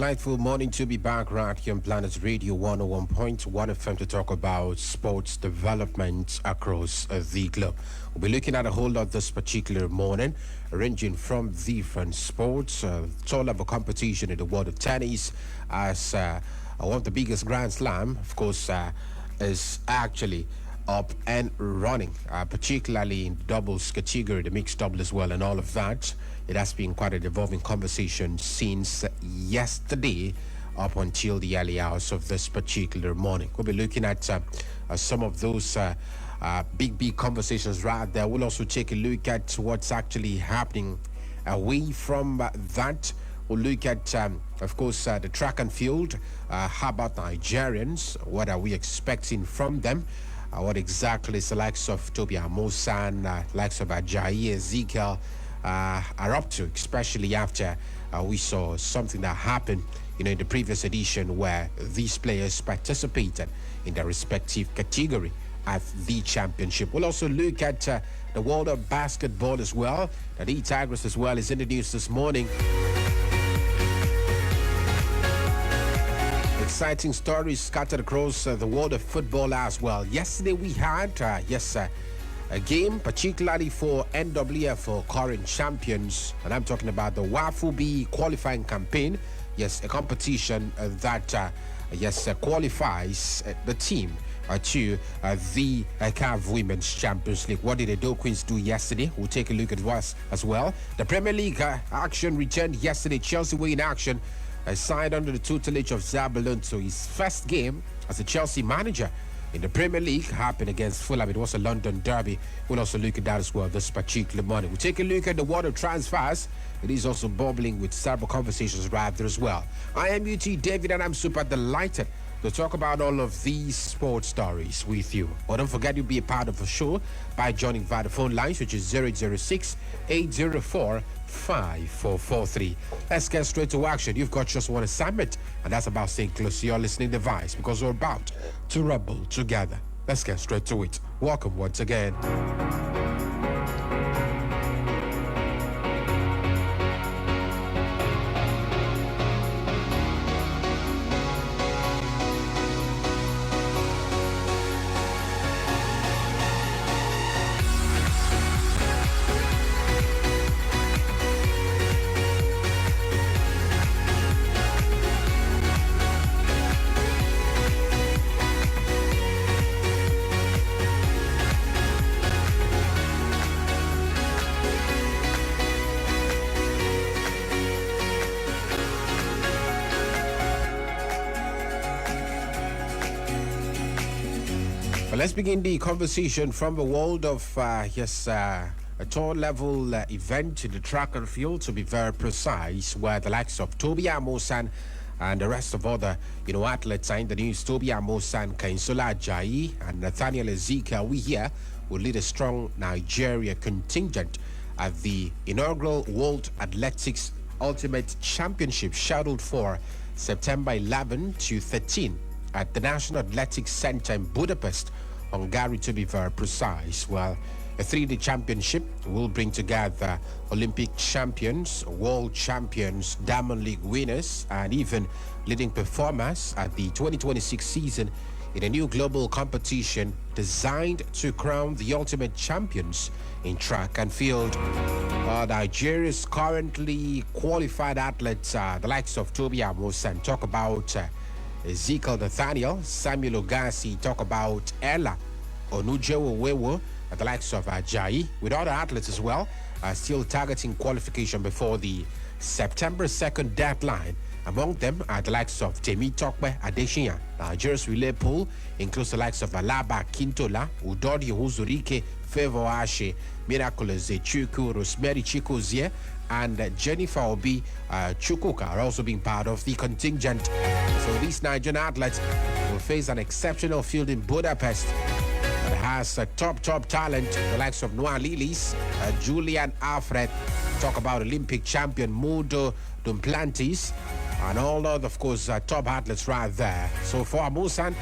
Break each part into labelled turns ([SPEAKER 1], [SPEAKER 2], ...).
[SPEAKER 1] Delightful morning to be back right here on Planet Radio 101.1 FM to talk about sports development across the globe. We'll be looking at a whole lot this particular morning, ranging from different sports, all of a competition in the world of tennis, as one of the biggest Grand Slam, of course, is actually up and running, particularly in the doubles category, the mixed double as well, and all of that. It has been quite a evolving conversation since yesterday up until the early hours of this particular morning. We'll be looking at some of those big conversations right there. We'll also take a look at what's actually happening away from that. We'll look at, of course, the track and field. How about Nigerians? What are we expecting from them? What exactly is the likes of Toby Amosan, likes of Ajayi, Ezekiel are up to, especially after we saw something that happened, in the previous edition where these players participated in their respective category at the championship. We'll also look at the world of basketball as well. The Tigers as well is in the news this morning. Exciting stories scattered across the world of football as well. Yesterday we had, a game particularly for NWF current champions, and I'm talking about the WAFU B qualifying campaign. Yes, a competition that qualifies the team to the CAF Women's Champions League. What did the Edo Queens do yesterday? We'll take a look at us as well. The Premier League action returned yesterday. Chelsea were in action, signed under the tutelage of Zabalon. So his first game as a Chelsea manager in the Premier League happened against Fulham. It was a London derby. We'll also look at that as well this particular morning. We'll take a look at the world of transfers. It is also bubbling with several conversations right there as well. I am UT David, and I'm super delighted to talk about all of these sports stories with you. But don't forget, you'll be a part of the show by joining via the phone lines, which is 0806-804-5443. Let's get straight to action. You've got just one assignment, and that's about staying close to your listening device, because we're about to rumble together. Let's get straight to it. Welcome once again. Let's begin the conversation from the world of, a tour-level event in the track and field, to be very precise, where the likes of Toby Amosan and the rest of other, athletes are in the news. Toby Amosan, Kainsola Ajayi, and Nathaniel Ezekiel, we here will lead a strong Nigeria contingent at the inaugural World Athletics Ultimate Championship, scheduled for September 11 to 13 at the National Athletics Center in Budapest, Hungary, to be very precise. Well, a 3-day championship will bring together Olympic champions, world champions, Diamond League winners, and even leading performers at the 2026 season in a new global competition designed to crown the ultimate champions in track and field. Nigeria's currently qualified athletes, the likes of Toby Amosan, talk about Ezekiel Nathaniel, Samuel Ogasi, talk about Ella Onujewo Wewo, and the likes of Ajayi, with other athletes as well, still targeting qualification before the September 2nd deadline. Among them are the likes of Temi Tokwe Adeshinya. Nigeria's relay pool includes the likes of Alaba Kintola, Udodi Huzurike, Favor Ashe, Miraculous Chuku, Rosemary Chikozie, and Jennifer Obi Chukuka are also being part of the contingent. So these Nigerian athletes will face an exceptional field in Budapest that has top talent, the likes of Noah Lilis, Julian Alfred, talk about Olympic champion Mudo Dumplantis, and all other, of course, top athletes right there. So for Amosan,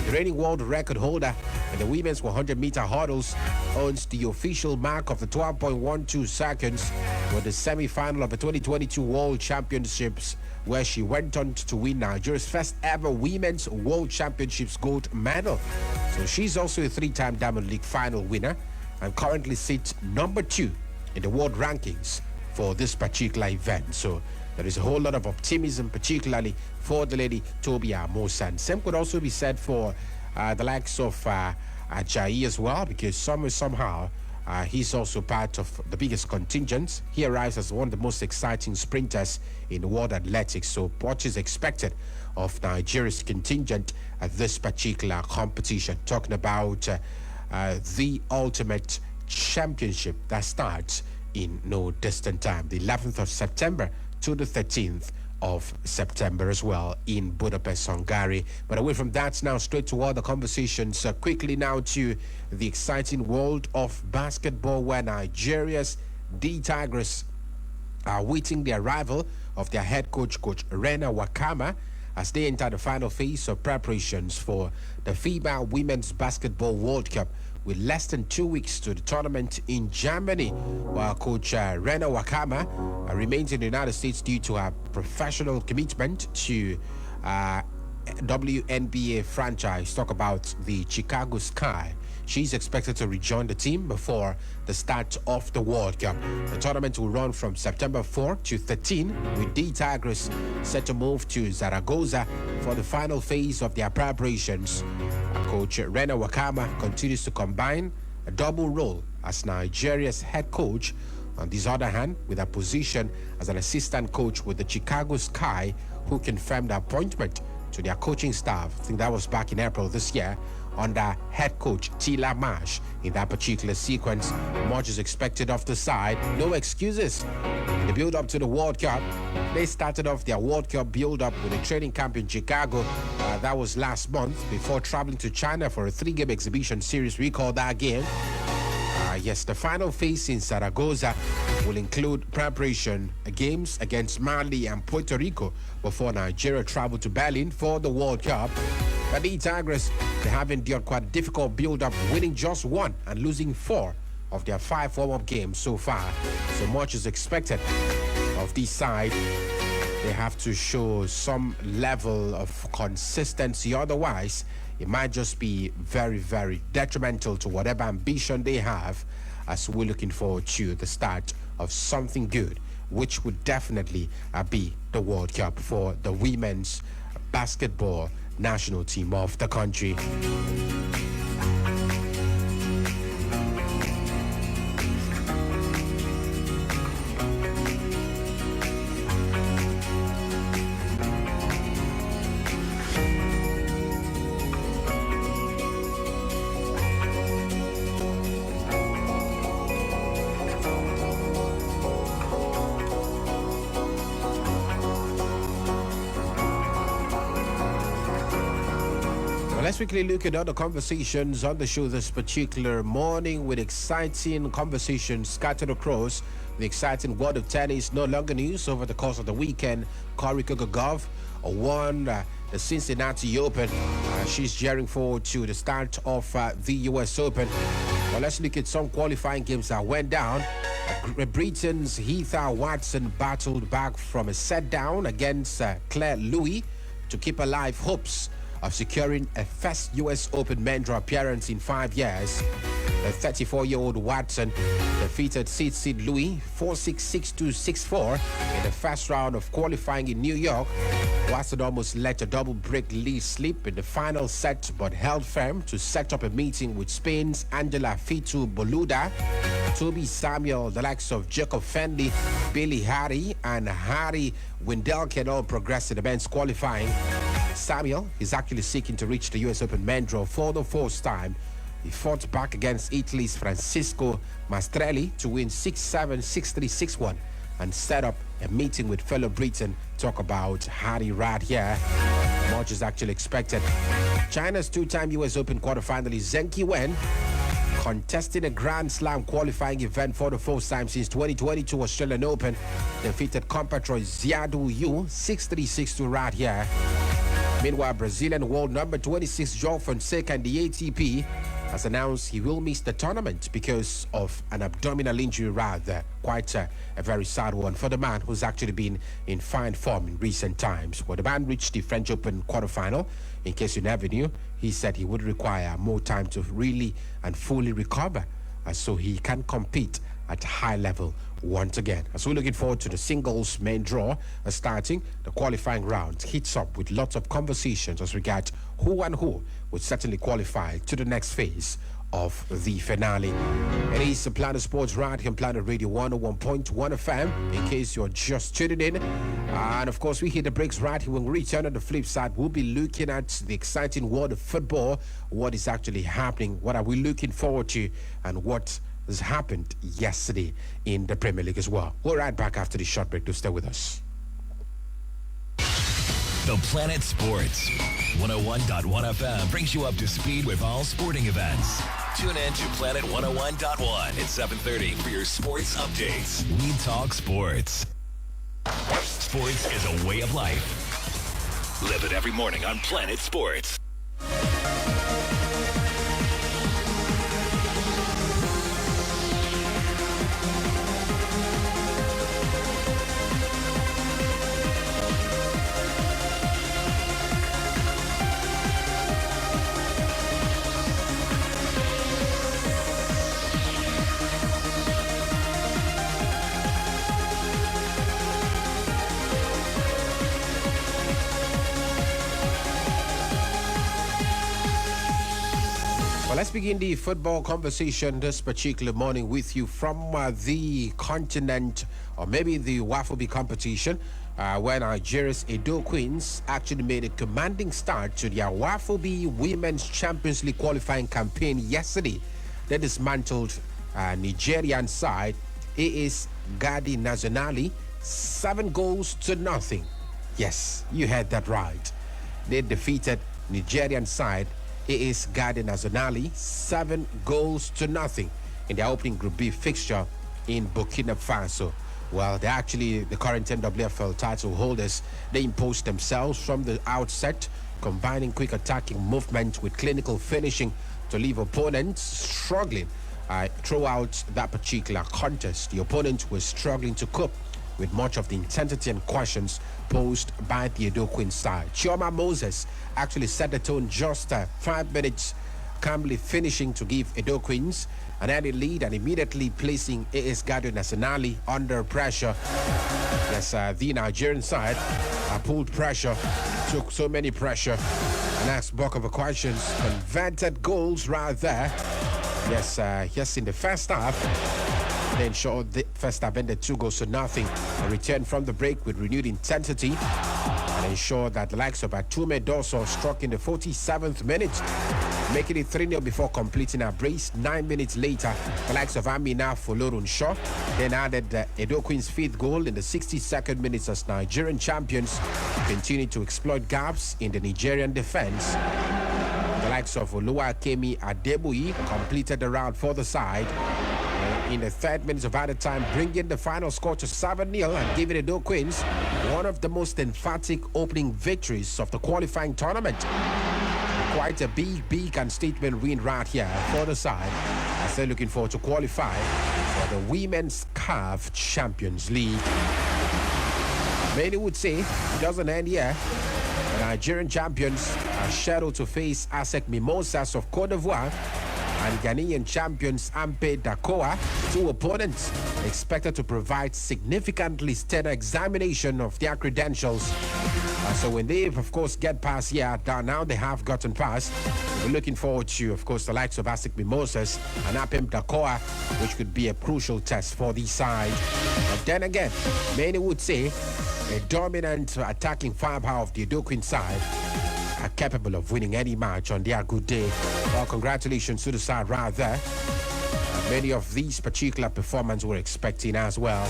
[SPEAKER 1] the reigning world record holder in the women's 100-meter hurdles, owns the official mark of the 12.12 seconds with the semi-final of the 2022 World Championships, where she went on to win Nigeria's first ever Women's World Championships gold medal. So she's also a three-time Diamond League final winner and currently sits number 2 in the world rankings for this particular event. So there is a whole lot of optimism, particularly for the lady Tobi Amusan. Same could also be said for the likes of Ajayi as well, because somehow he's also part of the biggest contingent. He arrives as one of the most exciting sprinters in the world athletics. So what is expected of Nigeria's contingent at this particular competition? Talking about the ultimate championship that starts in no distant time, the 11th of September to the 13th of September as well in Budapest, Hungary. But away from that, now straight to all the conversations. Quickly now to the exciting world of basketball, where Nigeria's D Tigers are waiting the arrival of their head coach, Coach Rena Wakama, as they enter the final phase of preparations for the FIBA Women's Basketball World Cup, with less than 2 weeks to the tournament in Germany, while Coach Rena Wakama remains in the United States due to her professional commitment to WNBA franchise. Talk about the Chicago Sky. She's expected to rejoin the team before the start of the World Cup. The tournament will run from September 4 to 13, with D Tigers set to move to Zaragoza for the final phase of their preparations. Coach Rena Wakama continues to combine a double role as Nigeria's head coach, on the other hand, with a position as an assistant coach with the Chicago Sky, who confirmed the appointment to their coaching staff. I think that was back in April this year, under head coach Tila Marsh. In that particular sequence, much is expected of the side. No excuses. In the build-up to the World Cup, they started off their World Cup build-up with a training camp in Chicago. That was last month, before traveling to China for a 3-game exhibition series. Recall that game. Yes, the final phase in Zaragoza will include preparation games against Mali and Puerto Rico before Nigeria travel to Berlin for the World Cup. But the Tigers, they have endured quite a difficult build-up, winning just 1 and losing 4 of their 5 warm-up games so far. So much is expected of this side. They have to show some level of consistency, otherwise it might just be very, very detrimental to whatever ambition they have, as we're looking forward to the start of something good, which would definitely be the World Cup for the women's basketball national team of the country. Let's quickly look at other conversations on the show this particular morning, with exciting conversations scattered across the exciting world of tennis. No longer news over the course of the weekend. Corey Kokogov won the Cincinnati Open. She's gearing forward to the start of the US Open. Well, let's look at some qualifying games that went down. Britain's Heather Watson battled back from a set down against Claire Louis to keep alive hopes of securing a first US Open men's draw appearance in 5 years. The 34-year-old Watson defeated seed Louis 4-6, 6-2, 6-4 in the first round of qualifying in New York. Watson almost let a double-break lead slip in the final set, but held firm to set up a meeting with Spain's Angela Fitu Boluda. Toby Samuel, the likes of Jacob Fendley, Billy Harry, and Harry Windell can all progress in the men's qualifying. Samuel is actually seeking to reach the US Open men's draw for the 4th time. He fought back against Italy's Francisco Mastrelli to win 6-7, 6-3, 6-1 and set up a meeting with fellow Britain. Talk about Harry Rad here. Much is actually expected. China's 2-time US Open quarterfinalist Zheng Qiwen, contesting a Grand Slam qualifying event for the 4th time since 2022 Australian Open, defeated compatriot Xiadu Yu 6-3, 6-2 right here. Meanwhile, Brazilian world number 26 João Fonseca in the ATP has announced he will miss the tournament because of an abdominal injury, rather. Quite a very sad one for the man who's actually been in fine form in recent times. When the man reached the French Open quarterfinal, in case you never knew, he said he would require more time to really and fully recover so he can compete at high level once again. As we're looking forward to the singles main draw starting, the qualifying round heats up with lots of conversations as regards who and who would certainly qualify to the next phase of the finale. It is Planet Sports right here on Planet Radio 101.1 FM, in case you're just tuning in. And of course, we hit the breaks right here. When we return on the flip side, we'll be looking at the exciting world of football, what is actually happening, what are we looking forward to, and what has happened yesterday in the Premier League as well. We'll right back after the short break. Do stay with us.
[SPEAKER 2] The Planet Sports 101.1 FM brings you up to speed with all sporting events. Tune in to Planet 101.1 at 7:30 for your sports updates. We talk sports. Sports is a way of life. Live it every morning on Planet Sports.
[SPEAKER 1] Let's begin the football conversation this particular morning with you from the continent, or maybe the WAFOB competition, where Nigeria's Edo Queens actually made a commanding start to their WAFOB Women's Champions League qualifying campaign yesterday. They dismantled Nigerian side AS Garde Nationale 7-0. Yes, you heard that right. They defeated Nigerian side AS Garde Nationale 7-0 in their opening Group B fixture in Burkina Faso. Well, they're actually the current NWFL title holders. They imposed themselves from the outset, combining quick attacking movement with clinical finishing to leave opponents struggling throughout that particular contest. The opponent was struggling to cope with much of the intensity and questions posed by the Edo Queens side. Chioma Moses actually set the tone just 5 minutes, calmly finishing to give Edo Queens an early lead and immediately placing AS Garde Nationale under pressure. Yes, the Nigerian side pulled pressure, took so many pressure, and asked bulk of questions, converted goals right there. Yes, in the first half. They ensured the first half ended 2-0. A return from the break with renewed intensity and ensured that the likes of Atume Dosso struck in the 47th minute, making it 3-0 before completing a brace. 9 minutes later, the likes of Amina Folorunsho then added the Edo Queens' 5th goal in the 62nd minute as Nigerian champions continued to exploit gaps in the Nigerian defense. The likes of Oluwakemi Adeboyi completed the round for the side in the 3rd minute of added time, bringing the final score to 7-0 and giving the Edo Queens one of the most emphatic opening victories of the qualifying tournament. Quite a big and statement win right here for the side as they're looking forward to qualify for the Women's CAF Champions League. Many would say it doesn't end here. The Nigerian champions are scheduled to face ASEC Mimosas of Cote d'Ivoire and Ghanaian champions Ampe Dakoa, 2 opponents expected to provide significantly steadier examination of their credentials. So when they, of course, get past here, now they have gotten past. We're looking forward to, of course, the likes of ASEC Mimosas and Apem Dakoa, which could be a crucial test for the side. But then again, many would say a dominant attacking firepower of the Edo Queens side are capable of winning any match on their good day. Well, congratulations to the side right there. Many of these particular performances we're expecting as well.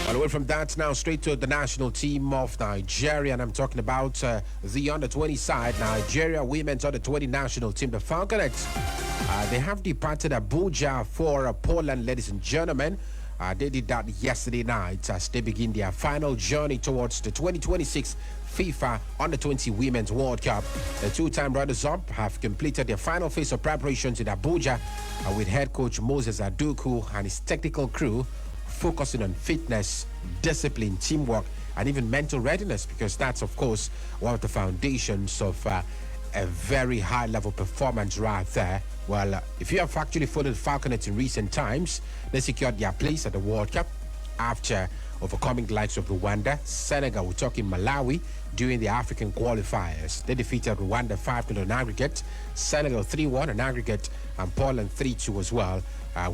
[SPEAKER 1] Well, away from that, now straight to the national team of Nigeria, and I'm talking about the under-20 side, Nigeria Women's under-20 national team, the Falconets. They have departed Abuja for Poland, ladies and gentlemen. They did that yesterday night as they begin their final journey towards the 2026 FIFA Under-20 Women's World Cup. The two-time runners-up have completed their final phase of preparations in Abuja with head coach Moses Aduku and his technical crew focusing on fitness, discipline, teamwork, and even mental readiness, because that's, of course, one of the foundations of a very high-level performance right there. Well, if you have actually followed Falconets in recent times, they secured their place at the World Cup after overcoming the likes of Rwanda, Senegal, we're talking Malawi, during the African qualifiers. They defeated Rwanda 5-0 on aggregate, Senegal 3-1 on aggregate, and Poland 3-2 as well,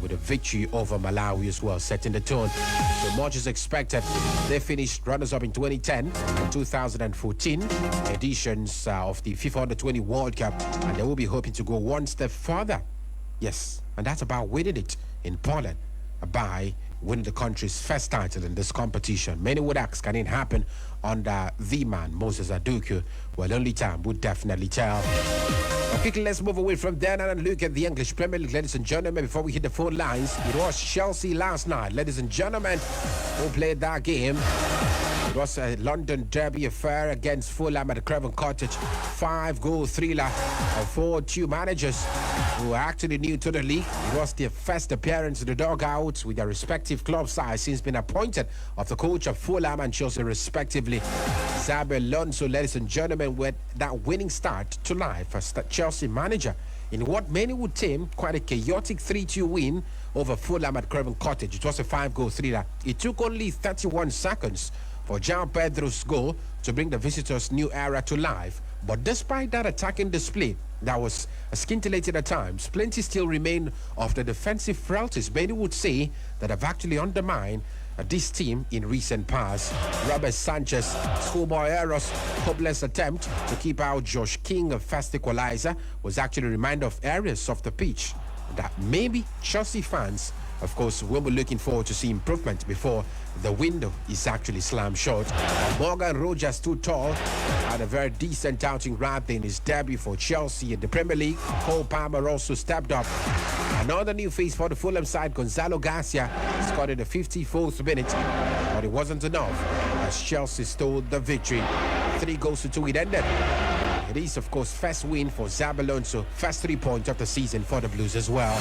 [SPEAKER 1] with a victory over Malawi as well, setting the tone. So much is expected. They finished runners-up in 2010 and 2014 editions of the FIFA Under-20 World Cup, and they will be hoping to go one step further. Yes, and that's about winning it in Poland by winning the country's first title in this competition. Many would ask, can it happen under the man, Moses Aduku? Well, only time would definitely tell. Quickly, let's move away from there and look at the English Premier League, ladies and gentlemen, before we hit the phone lines. It was Chelsea last night, ladies and gentlemen, who played that game. It was a London derby affair against Fulham at the Craven Cottage. 5-goal thriller of 4-2 managers who are actually new to the league. It was their first appearance in the dugout with their respective club sides since being appointed of the coach of Fulham and Chelsea respectively. Xabi Alonso, ladies and gentlemen, with that winning start to life as the Chelsea manager in what many would term quite a chaotic 3-2 win over Fulham at Craven Cottage. It was a 5-goal thriller. It took only 31 seconds for João Pedro's goal to bring the visitors' new era to life. But despite that attacking display that was scintillated at times, plenty still remain of the defensive frailties many would say that have actually undermined this team in recent past. Robert Sanchez, schoolboy errors, hopeless attempt to keep out Josh King, a fast equalizer, was actually a reminder of areas of the pitch that maybe Chelsea fans, of course, will be looking forward to see improvement before the window is actually slammed shut. Morgan Rogers stood tall, had a very decent outing right there in his debut for Chelsea in the Premier League. Cole Palmer also stepped up. Another new face for the Fulham side, Gonzalo Garcia, scored in the 54th minute, but it wasn't enough as Chelsea stole the victory. 3-2 it ended. It is, of course, first win for Xabi Alonso, first 3 points of the season for the Blues as well.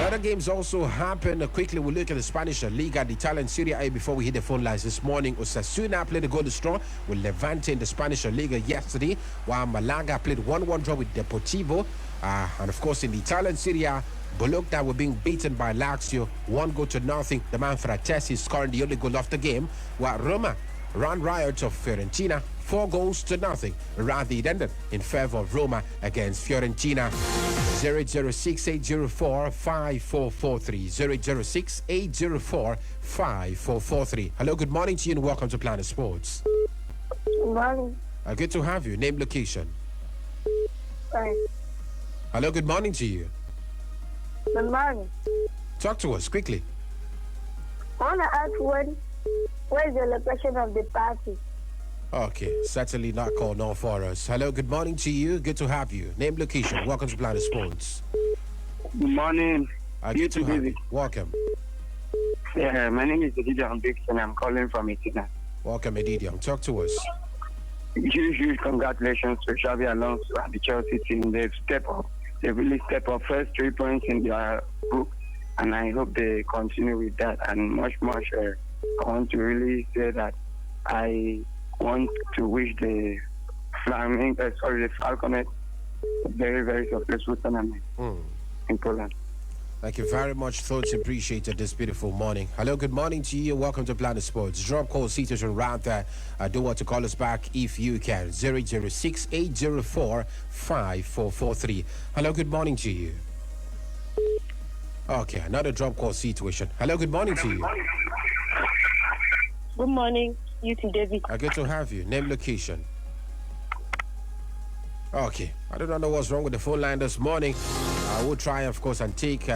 [SPEAKER 1] Other games also happened. Quickly, we'll look at the Spanish Liga, the Italian Serie A before we hit the phone lines this morning. Osasuna played a golden straw with Levante in the Spanish Liga yesterday, while Malaga played 1-1 draw with Deportivo. And of course, in the Italian Serie A, Bologna were being beaten by Lazio, 1-0. The man Fratesi scoring the only goal of the game, while Roma ran riot of Fiorentina, 4-0. Rather, it ended in favor of Roma against Fiorentina. 006-804-5443. 006-804-5443. Hello, good morning to you and welcome to Planet Sports.
[SPEAKER 3] Good morning.
[SPEAKER 1] Good to have you. Name, location.
[SPEAKER 3] Hi.
[SPEAKER 1] Hello, good morning to you.
[SPEAKER 3] Good morning.
[SPEAKER 1] Talk to us quickly.
[SPEAKER 3] I want to ask where is the location of the party?
[SPEAKER 1] Okay, certainly not called no for us. Hello, good morning to you. Good to have you. Name, location. Welcome to Planet Sports.
[SPEAKER 4] Good morning.
[SPEAKER 1] Good to have you. Welcome.
[SPEAKER 4] Yeah, my name is Edidion Dixon. I'm calling from Itina.
[SPEAKER 1] Welcome, Edidion. Talk to us.
[SPEAKER 4] Huge congratulations to Xabi Alonso and the Chelsea team. They've stepped up. They really stepped up. First 3 points in their book, and I hope they continue with that. And much. I want to really say that I want to wish the Falconet a very, very successful tournament in Poland.
[SPEAKER 1] Thank you very much. Thoughts appreciated this beautiful morning. Hello, good morning to you. Welcome to Planet Sports. Drop call situation right there. Do want to call us back if you can. 006-804-5443. Hello, good morning to you. Okay, another drop call situation. Hello, good morning to you.
[SPEAKER 3] Good morning, UT David.
[SPEAKER 1] Good to have you. Name, location. Okay, I don't know what's wrong with the phone line this morning. I will try, of course, and take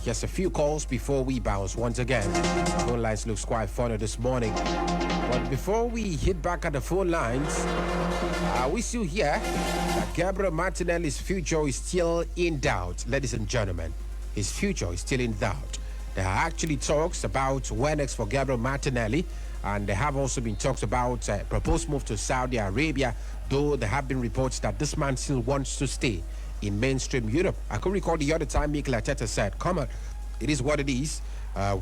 [SPEAKER 1] just a few calls before we bounce once again. The phone lines looks quite funny this morning. But before we hit back at the phone lines, we still hear that Gabriel Martinelli's future is still in doubt, ladies and gentlemen. His future is still in doubt. There are actually talks about where next for Gabriel Martinelli And there have also been talks about proposed move to Saudi Arabia, though there have been reports that this man still wants to stay in mainstream Europe. I could recall the other time Mikel Arteta said, come on, it is what it is.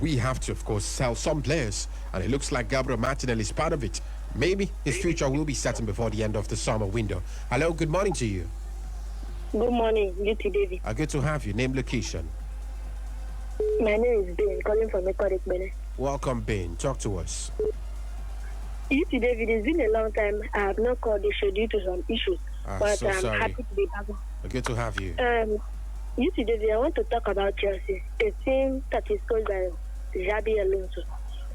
[SPEAKER 1] We have to, of course, sell some players. And it looks like Gabriel Martinelli is part of it. Maybe his future will be certain before the end of the summer window. Hello, good morning to you.
[SPEAKER 3] Good morning, UT David.
[SPEAKER 1] Good to have you. Name, location.
[SPEAKER 3] My name is Ben, calling from Ekorek, Benin.
[SPEAKER 1] Welcome, Ben. Talk to us.
[SPEAKER 3] UT David, it's been a long time. I have not called the show due to some issues, but
[SPEAKER 1] so
[SPEAKER 3] I'm
[SPEAKER 1] sorry.
[SPEAKER 3] happy to be back.
[SPEAKER 1] Good to have you.
[SPEAKER 3] UT David, I want to talk about Chelsea, a team that is coached by Xabi Alonso.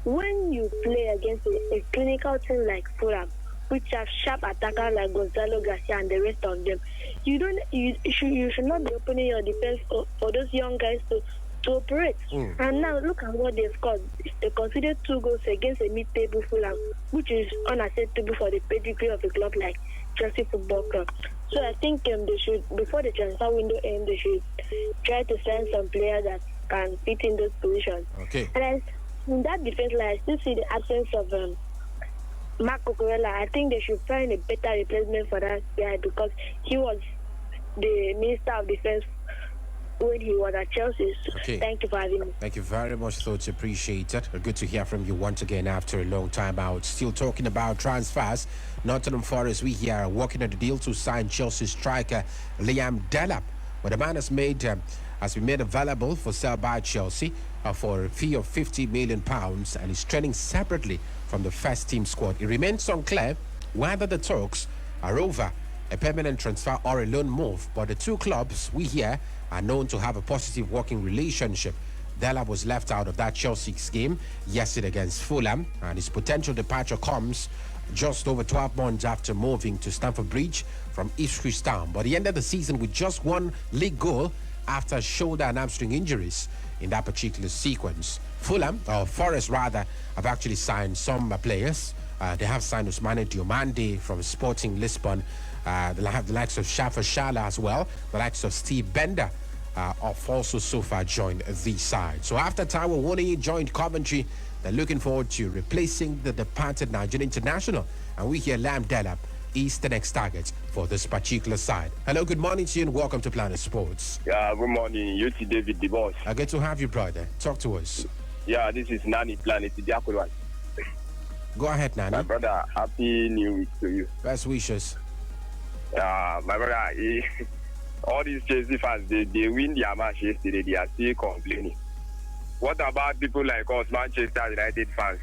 [SPEAKER 3] When you play against a clinical team like Fulham, which have sharp attackers like Gonzalo Garcia and the rest of them, you should not be opening your defense for those young guys to operate. And now look at what they've scored. They considered 2 goals against a mid-table Fulham, which is unacceptable for the pedigree of a club like Chelsea Football Club. So I think they should, before the transfer window ends, they should try to sign some players that can fit in those positions.
[SPEAKER 1] Okay.
[SPEAKER 3] And in that defense line, I still see the absence of Marc Cucurella. I think they should find a better replacement for that guy because he was the Minister of Defense when he was at Chelsea.
[SPEAKER 1] Okay.
[SPEAKER 3] Thank you for having me.
[SPEAKER 1] Thank you very much, Thoughts appreciated. Good to hear from you once again after a long time out. Still talking about transfers. Nottingham Forest, we here are working on the deal to sign Chelsea striker Liam Delap. But the man has been made available for sale by Chelsea for a fee of £50 million and is training separately from the first team squad. It remains unclear whether the talks are over a permanent transfer or a loan move, but the two clubs we hear are known to have a positive working relationship. Delap was left out of that Chelsea's game yesterday against Fulham, and his potential departure comes just over 12 months after moving to Stamford Bridge from Ipswich Town. But he ended the season with just 1 league goal after shoulder and hamstring injuries in that particular sequence. Forest rather, have actually signed some players. They have signed Ousmane Diomande from Sporting Lisbon. They have the likes of Shafa Shala as well. The likes of Steve Bender have also so far joined the side. So after Taiwo Woni joined Coventry, they're looking forward to replacing the departed Nigerian international. And we hear Liam Delap is the next target for this particular side. Hello, good morning to you and welcome to Planet Sports.
[SPEAKER 5] Yeah, good morning. UT David, the boss.
[SPEAKER 1] Good to have you, brother. Talk to us.
[SPEAKER 5] Yeah, this is Nani Planet, the Aquarius.
[SPEAKER 1] Go ahead, Nani.
[SPEAKER 5] My brother, happy new week to you.
[SPEAKER 1] Best wishes.
[SPEAKER 5] My brother, all these Chelsea fans, they win their match yesterday. They are still complaining. What about people like us, Manchester United fans?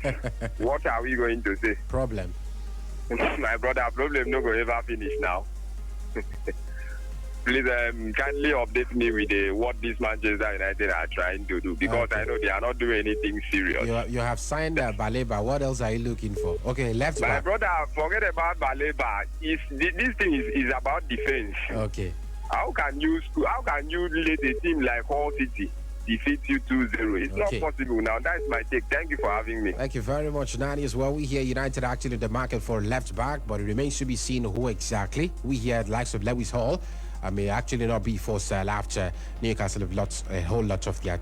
[SPEAKER 5] What are we going to say?
[SPEAKER 1] Problem.
[SPEAKER 5] My brother, problem no go ever finish now. Please kindly update me with what this Manchester United are trying to do, because I know they are not doing anything serious.
[SPEAKER 1] You have signed Baleba. What else are you looking for? Okay, left back.
[SPEAKER 5] My brother, forget about Baleba. This thing is about defense.
[SPEAKER 1] Okay.
[SPEAKER 5] How can you let a team like Hull City defeat you 2-0? It's not possible now. That's my take. Thank you for having me.
[SPEAKER 1] Thank you very much, Nani, as well. We hear United actually in the market for left back, but it remains to be seen who exactly. We hear the likes of Lewis Hall may actually not be for sale after Newcastle have lost a whole lot of their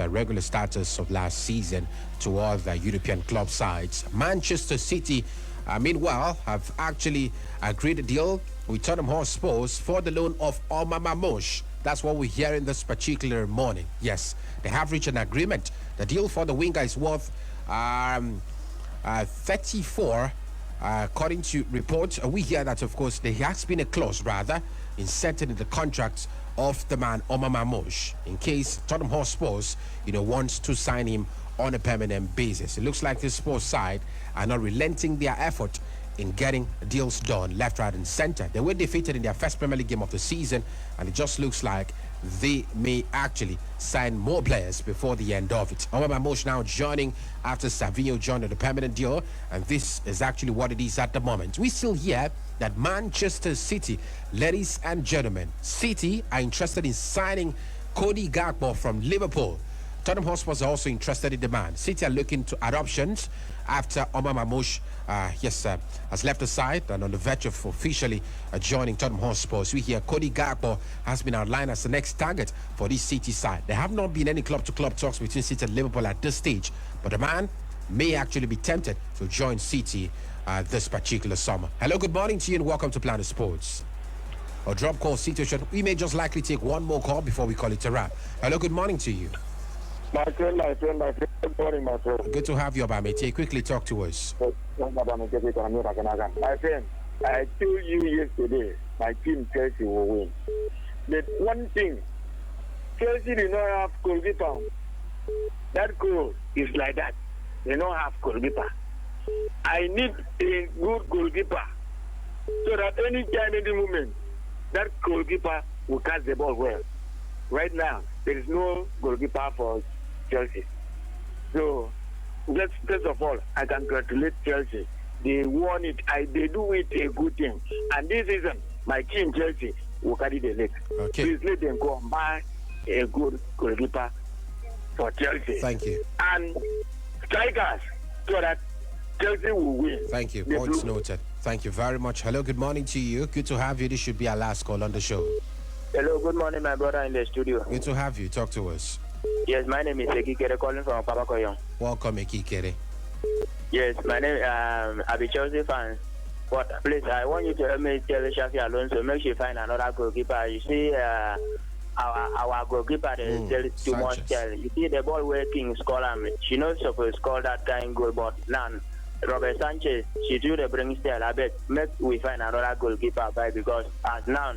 [SPEAKER 1] regular starters of last season to all the European club sides. Manchester City, meanwhile, have actually agreed a deal with Tottenham Hotspur for the loan of Omar Mamouche. That's what we hear in this particular morning. Yes, they have reached an agreement. The deal for the winger is worth 34. According to reports, we hear that, of course, there has been a clause, rather, inserted in the contract of the man Omar Mamouche in case Tottenham Hotspur, wants to sign him on a permanent basis. It looks like the Spurs side are not relenting their effort in getting deals done left, right, and center. They were defeated in their first Premier League game of the season, and it just looks like they may actually sign more players before the end of it. Omar Mamouche now joining after Savinho joined on the permanent deal, and this is actually what it is at the moment. We still hear that Manchester City, ladies and gentlemen, City are interested in signing Cody Gakpo from Liverpool. Tottenham Hotspur are also interested in the man. City are looking to add options after Omar Mamouche has left the side and on the verge of officially joining Tottenham Hotspur. We hear Cody Gakpo has been outlined as the next target for this City side. There have not been any club-to-club talks between City and Liverpool at this stage, but the man may actually be tempted to join City this particular summer. Hello, good morning to you and welcome to Planet Sports. A drop call situation. We may just likely take one more call before we call it a wrap. Hello, good morning to you.
[SPEAKER 6] My friend. Good morning, my friend.
[SPEAKER 1] Good to have you, Obamete. Quickly talk to us.
[SPEAKER 6] My friend, I told you yesterday, my team Chelsea will win. But one thing, Chelsea did not have goalkeeper. That goal is like that. They don't have goalkeeper. I need a good goalkeeper so that any time, any moment, that goalkeeper will catch the ball well. Right now, there is no goalkeeper for Chelsea. So, first of all, I congratulate Chelsea. They won it. They do it a good thing. And this season, my team Chelsea will carry the league.
[SPEAKER 1] Okay.
[SPEAKER 6] Please let them go and buy a good goalkeeper for Chelsea.
[SPEAKER 1] Thank you.
[SPEAKER 6] And strikers so that Chelsea will win.
[SPEAKER 1] Thank you. Points noted. Thank you very much. Hello, good morning to you. Good to have you. This should be our last call on the show.
[SPEAKER 7] Hello, good morning, my brother in the studio.
[SPEAKER 1] Good to have you. Talk to us.
[SPEAKER 7] Yes, my name is Eki Kere calling from Papa Koyong.
[SPEAKER 1] Welcome, Eki Kere.
[SPEAKER 7] Yes, my name I be Chelsea fan. But please, I want you to help me tell Shafi Alonso, make sure find another goalkeeper. You see, our goalkeeper is too much tell. You see the ball working score. She not supposed to score that kind goal, but none. Robert Sanchez, she do the bring style. I bet make we find another goalkeeper by because as now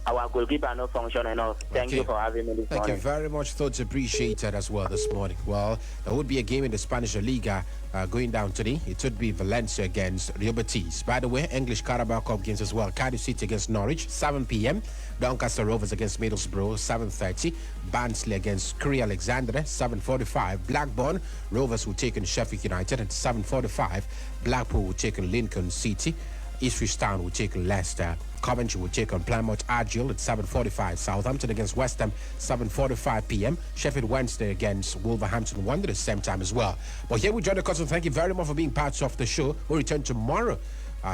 [SPEAKER 7] our goalkeeper not function enough. Thank you for having me this morning.
[SPEAKER 1] Thank you very much. Thoughts appreciated as well this morning. Well, there would be a game in the Spanish Liga going down today. It would be Valencia against Real Betis. By the way, English Carabao Cup games as well. Cardiff City against Norwich, 7 p.m. Doncaster Rovers against Middlesbrough, 7:30. Barnsley against Crewe Alexandra, 7:45. Blackburn Rovers will take on Sheffield United at 7:45. Blackpool will take on Lincoln City. Ipswich Town will take on Leicester. Coventry will take on Plymouth Argyle at 7:45. Southampton against West Ham, 7:45 p.m. Sheffield Wednesday against Wolverhampton Wanderers, same time as well. But here we join the cousin. Thank you very much for being part of the show. We'll return tomorrow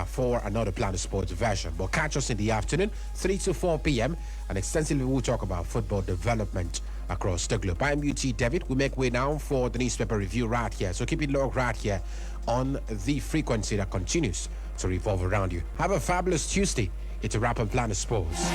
[SPEAKER 1] for another Planet Sports version. But catch us in the afternoon, 3 to 4 p.m. and extensively we'll talk about football development across the globe. I'm UT David. We make way now for the newspaper review right here. So keep it locked right here on the frequency that continues to revolve around you. Have a fabulous Tuesday. It's a wrap on Planet Sports.